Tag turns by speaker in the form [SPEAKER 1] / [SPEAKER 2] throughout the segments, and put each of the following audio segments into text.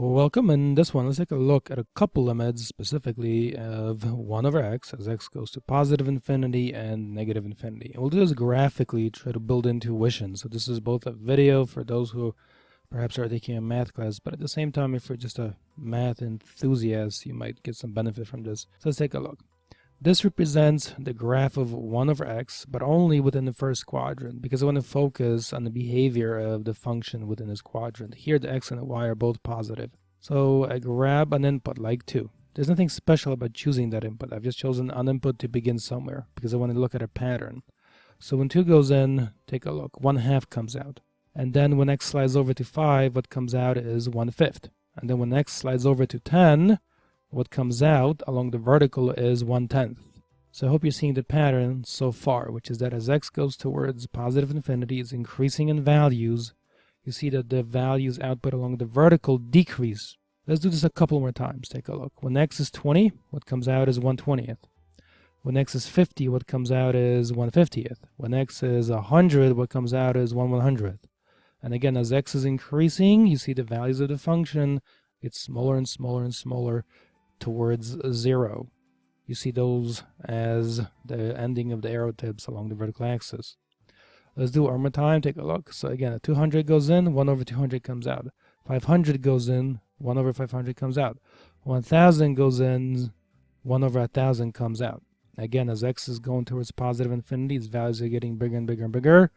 [SPEAKER 1] Welcome. In this one, let's take a look at a couple limits, specifically of 1 over x as x goes to positive infinity and negative infinity. And we'll do this graphically, try to build intuition. So this is both a video for those who perhaps are taking a math class, but at the same time, if you're just a math enthusiast, you might get some benefit from this. So let's take a look. This represents the graph of 1 over x, but only within the first quadrant, because I want to focus on the behavior of the function within this quadrant. Here, the x and the y are both positive. So I grab an input like 2. There's nothing special about choosing that input. I've just chosen an input to begin somewhere, because I want to look at a pattern. So when 2 goes in, take a look, 1/2 comes out. And then when x slides over to 5, what comes out is 1/5. And then when x slides over to 10, what comes out along the vertical is 1/10. So I hope you're seeing the pattern so far, which is that as x goes towards positive infinity, it's increasing in values. You see that the values output along the vertical decrease. Let's do this a couple more times. Take a look. When x is 20, what comes out is 1/20th. When x is 50, what comes out is 1/50th. When x is 100, what comes out is 1/100th. And again, as x is increasing, you see the values of the function get smaller and smaller and smaller towards 0. You see those as the ending of the arrow tips along the vertical axis. Let's do it one more time. Take a look. So again, 200 goes in, 1 over 200 comes out. 500 goes in, 1 over 500 comes out. 1000 goes in, 1 over 1000 comes out. Again, as x is going towards positive infinity, its values are getting bigger and bigger and bigger.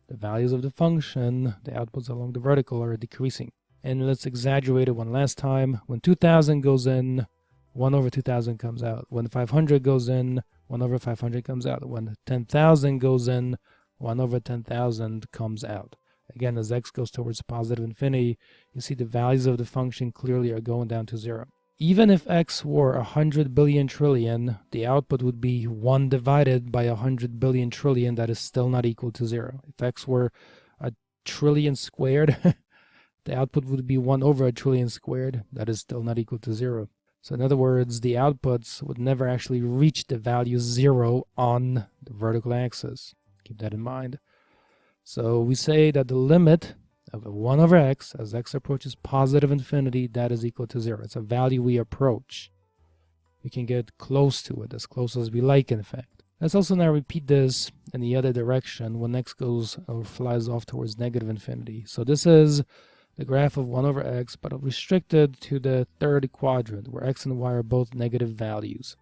[SPEAKER 1] The values of the function, the outputs along the vertical, are decreasing. And let's exaggerate it one last time. When 2000 goes in, 1 over 2000 comes out. When 500 goes in, 1 over 500 comes out. When 10,000 goes in, 1 over 10,000 comes out. Again, as x goes towards positive infinity, you see the values of the function clearly are going down to 0. Even if x were 100 billion trillion, the output would be 1 divided by 100 billion trillion. That is still not equal to 0. If x were a trillion squared, the output would be 1 over a trillion squared. That is still not equal to 0. So in other words, the outputs would never actually reach the value 0 on the vertical axis. Keep that in mind. So we say that the limit of 1 over x, as x approaches positive infinity, that is equal to 0. It's a value we approach. We can get close to it, as close as we like, in fact. Let's also now repeat this in the other direction when x goes or flies off towards negative infinity. So this is the graph of 1 over x, but restricted to the third quadrant, where x and y are both negative values.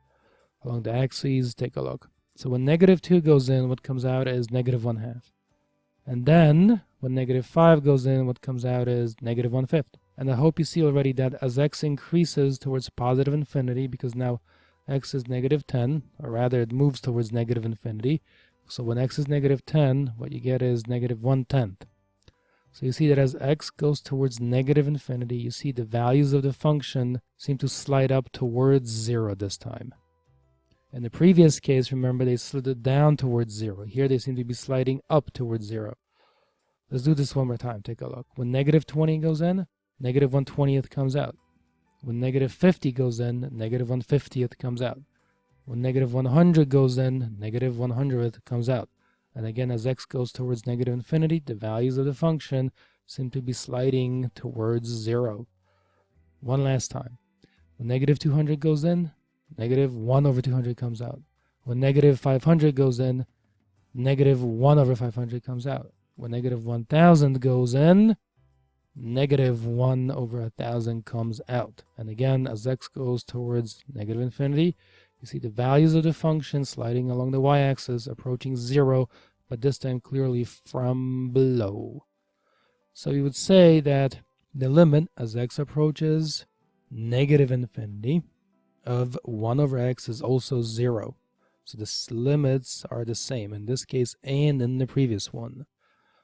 [SPEAKER 1] Along the axes, take a look. So when negative 2 goes in, what comes out is negative 1/2. And then, when negative 5 goes in, what comes out is negative 1/5. And I hope you see already that as x increases towards positive infinity, because now x is negative 10, or rather it moves towards negative infinity. So when x is negative 10, what you get is negative 1/10. So you see that as x goes towards negative infinity, you see the values of the function seem to slide up towards 0 this time. In the previous case, remember, they slid it down towards 0. Here they seem to be sliding up towards 0. Let's do this one more time. Take a look. When negative 20 goes in, negative 1/20th comes out. When negative 50 goes in, negative 1/50th comes out. When negative 100 goes in, negative 100th comes out. And again, as x goes towards negative infinity, the values of the function seem to be sliding towards 0. One last time. When negative 200 goes in, negative 1 over 200 comes out. When negative 500 goes in, negative 1 over 500 comes out. When negative 1000 goes in, negative 1 over 1000 comes out. And again, as x goes towards negative infinity, you see the values of the function sliding along the y-axis, approaching 0, but this time clearly from below. So you would say that the limit as x approaches negative infinity of 1 over x is also 0. So the limits are the same in this case and in the previous one,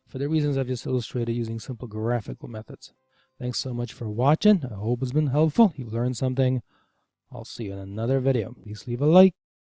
[SPEAKER 1] for the reasons I've just illustrated using simple graphical methods. Thanks so much for watching. I hope it's been helpful. You've learned something. I'll see you in another video. Please leave a like.